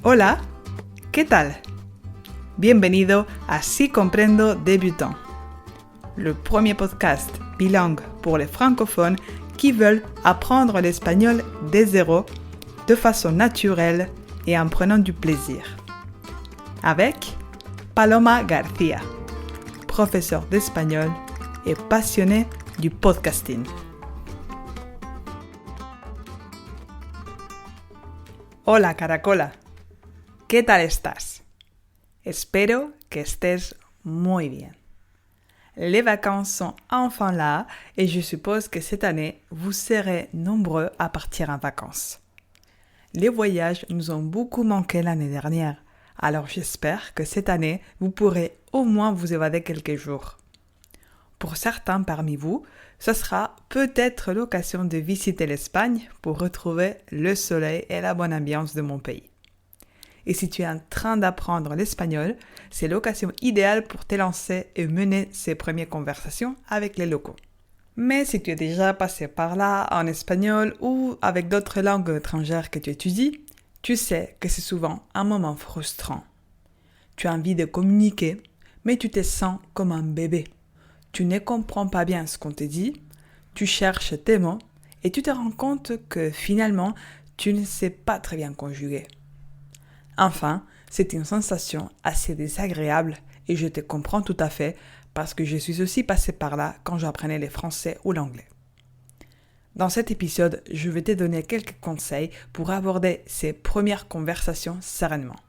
Hola, ¿qué tal? Bienvenido à Si Comprendo Débutant, le premier podcast bilingue pour les francophones qui veulent apprendre l'espagnol dès zéro, de façon naturelle et en prenant du plaisir. Avec Paloma García, professeure d'espagnol et passionnée du podcasting. Hola, Caracola. ¿Qué tal estás? Espero que estés muy bien. Les vacances sont enfin là et je suppose que cette année, vous serez nombreux à partir en vacances. Les voyages nous ont beaucoup manqué l'année dernière, alors j'espère que cette année, vous pourrez au moins vous évader quelques jours. Pour certains parmi vous, ce sera peut-être l'occasion de visiter l'Espagne pour retrouver le soleil et la bonne ambiance de mon pays. Et si tu es en train d'apprendre l'espagnol, c'est l'occasion idéale pour te lancer et mener ces premières conversations avec les locaux. Mais si tu es déjà passé par là en espagnol ou avec d'autres langues étrangères que tu étudies, tu sais que c'est souvent un moment frustrant. Tu as envie de communiquer, mais tu te sens comme un bébé. Tu ne comprends pas bien ce qu'on te dit, tu cherches tes mots et tu te rends compte que finalement, tu ne sais pas très bien conjuguer. Enfin, c'est une sensation assez désagréable et je te comprends tout à fait parce que je suis aussi passé par là quand j'apprenais le français ou l'anglais. Dans cet épisode, je vais te donner quelques conseils pour aborder ces premières conversations sereinement.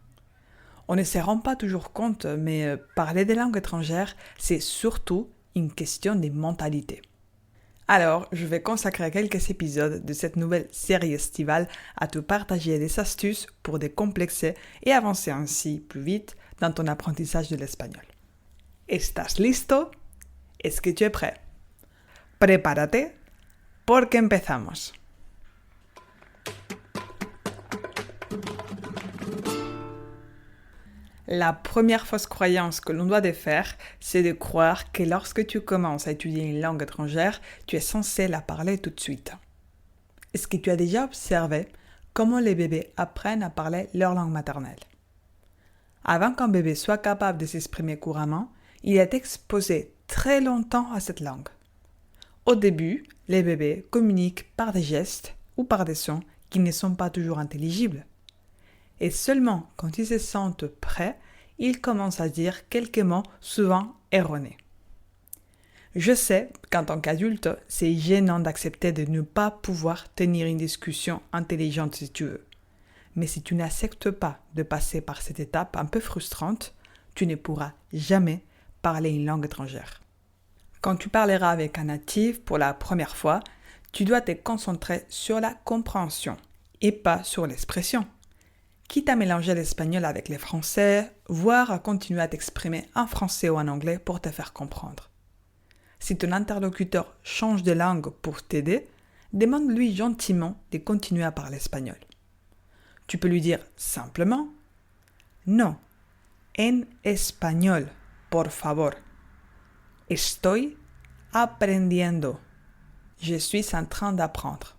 On ne se rend pas toujours compte, mais parler des langues étrangères, c'est surtout une question de mentalité. Alors, je vais consacrer quelques épisodes de cette nouvelle série estivale à te partager des astuces pour décomplexer et avancer ainsi plus vite dans ton apprentissage de l'espagnol. ¿Estás listo? ¿Es que tu es prêt? Prepárate, porque empezamos. La première fausse croyance que l'on doit défaire, c'est de croire que lorsque tu commences à étudier une langue étrangère, tu es censé la parler tout de suite. Est-ce que tu as déjà observé comment les bébés apprennent à parler leur langue maternelle? Avant qu'un bébé soit capable de s'exprimer couramment, il est exposé très longtemps à cette langue. Au début, les bébés communiquent par des gestes ou par des sons qui ne sont pas toujours intelligibles. Et seulement quand ils se sentent prêts, ils commencent à dire quelques mots souvent erronés. Je sais qu'en tant qu'adulte, c'est gênant d'accepter de ne pas pouvoir tenir une discussion intelligente si tu veux. Mais si tu n'acceptes pas de passer par cette étape un peu frustrante, tu ne pourras jamais parler une langue étrangère. Quand tu parleras avec un natif pour la première fois, tu dois te concentrer sur la compréhension et pas sur l'expression. Quitte à mélanger l'espagnol avec le français, voire à continuer à t'exprimer en français ou en anglais pour te faire comprendre. Si ton interlocuteur change de langue pour t'aider, demande-lui gentiment de continuer à parler espagnol. Tu peux lui dire simplement « No, en español, por favor. Estoy aprendiendo. Je suis en train d'apprendre. »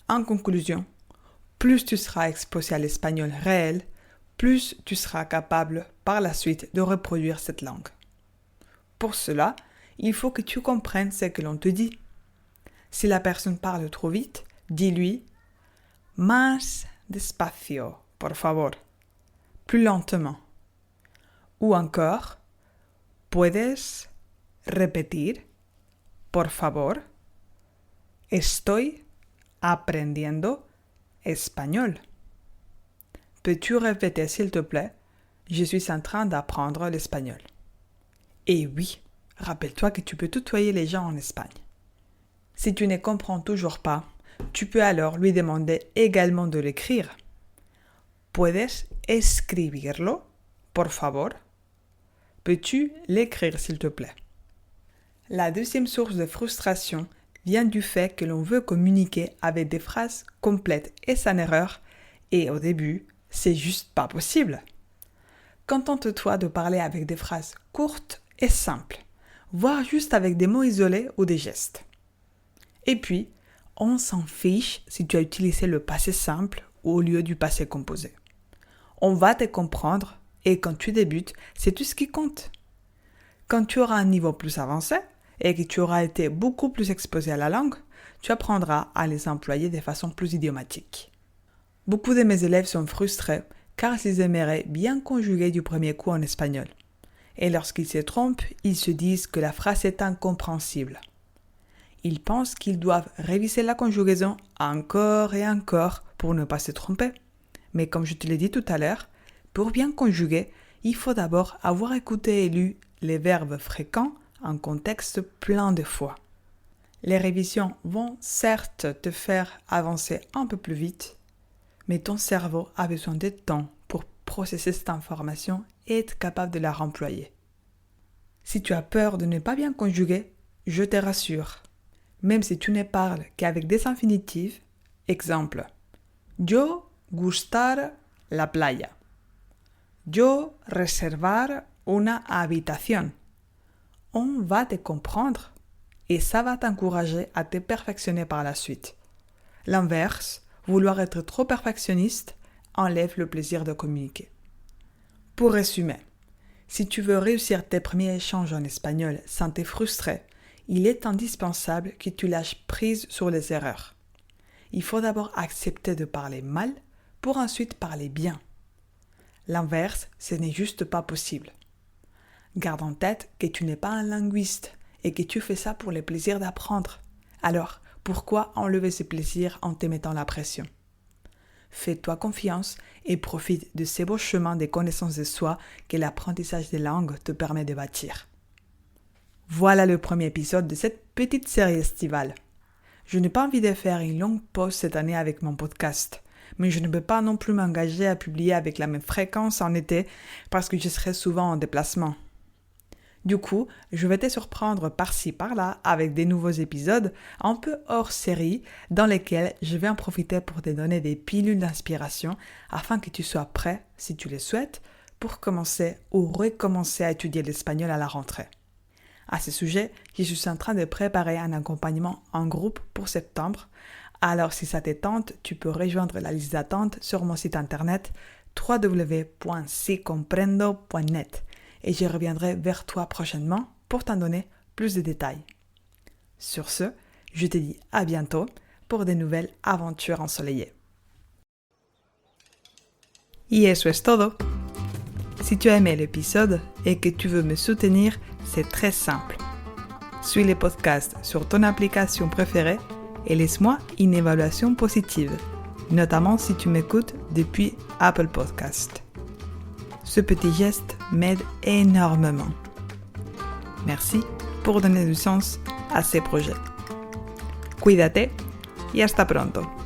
En conclusion, plus tu seras exposé à l'espagnol réel, plus tu seras capable par la suite de reproduire cette langue. Pour cela, il faut que tu comprennes ce que l'on te dit. Si la personne parle trop vite, dis-lui « Más despacio, por favor » plus lentement. Ou encore « Puedes repetir, por favor? Estoy aprendiendo espagnol. Peux-tu répéter s'il te plaît? Je suis en train d'apprendre l'espagnol. Et oui, rappelle-toi que tu peux tutoyer les gens en Espagne. Si tu ne comprends toujours pas, tu peux alors lui demander également de l'écrire. Puedes escribirlo, por favor? Peux-tu l'écrire s'il te plaît? La deuxième source de frustration vient du fait que l'on veut communiquer avec des phrases complètes et sans erreur, et au début, c'est juste pas possible. Contente-toi de parler avec des phrases courtes et simples, voire juste avec des mots isolés ou des gestes. Et puis, on s'en fiche si tu as utilisé le passé simple au lieu du passé composé. On va te comprendre et quand tu débutes, c'est tout ce qui compte. Quand tu auras un niveau plus avancé et que tu auras été beaucoup plus exposé à la langue, tu apprendras à les employer de façon plus idiomatique. Beaucoup de mes élèves sont frustrés car ils aimeraient bien conjuguer du premier coup en espagnol. Et lorsqu'ils se trompent, ils se disent que la phrase est incompréhensible. Ils pensent qu'ils doivent réviser la conjugaison encore et encore pour ne pas se tromper. Mais comme je te l'ai dit tout à l'heure, pour bien conjuguer, il faut d'abord avoir écouté et lu les verbes fréquents en contexte plein de fois. Les révisions vont certes te faire avancer un peu plus vite, mais ton cerveau a besoin de temps pour processer cette information et être capable de la remployer. Si tu as peur de ne pas bien conjuguer, je te rassure. Même si tu ne parles qu'avec des infinitifs, exemple, yo gustar la playa, yo reservar una habitación. On va te comprendre et ça va t'encourager à te perfectionner par la suite. L'inverse, vouloir être trop perfectionniste, enlève le plaisir de communiquer. Pour résumer, si tu veux réussir tes premiers échanges en espagnol sans te frustrer, il est indispensable que tu lâches prise sur les erreurs. Il faut d'abord accepter de parler mal pour ensuite parler bien. L'inverse, ce n'est juste pas possible. Garde en tête que tu n'es pas un linguiste et que tu fais ça pour le plaisir d'apprendre. Alors, pourquoi enlever ce plaisir en te mettant la pression ? Fais-toi confiance et profite de ces beaux chemins de connaissance de soi que l'apprentissage des langues te permet de bâtir. Voilà le premier épisode de cette petite série estivale. Je n'ai pas envie de faire une longue pause cette année avec mon podcast, mais je ne peux pas non plus m'engager à publier avec la même fréquence en été parce que je serai souvent en déplacement. Du coup, je vais te surprendre par-ci par-là avec des nouveaux épisodes un peu hors série dans lesquels je vais en profiter pour te donner des pilules d'inspiration afin que tu sois prêt, si tu le souhaites, pour commencer ou recommencer à étudier l'espagnol à la rentrée. À ce sujet, je suis en train de préparer un accompagnement en groupe pour septembre. Alors si ça te tente, tu peux rejoindre la liste d'attente sur mon site internet www.sicomprendo.net et je reviendrai vers toi prochainement pour t'en donner plus de détails. Sur ce, je te dis à bientôt pour de nouvelles aventures ensoleillées. Y eso es todo. Si tu as aimé l'épisode et que tu veux me soutenir, c'est très simple. Suis les podcasts sur ton application préférée et laisse-moi une évaluation positive, notamment si tu m'écoutes depuis Apple Podcast. Ce petit geste m'aide énormément. Merci pour donner du sens à ces projets. Cuídate y hasta pronto.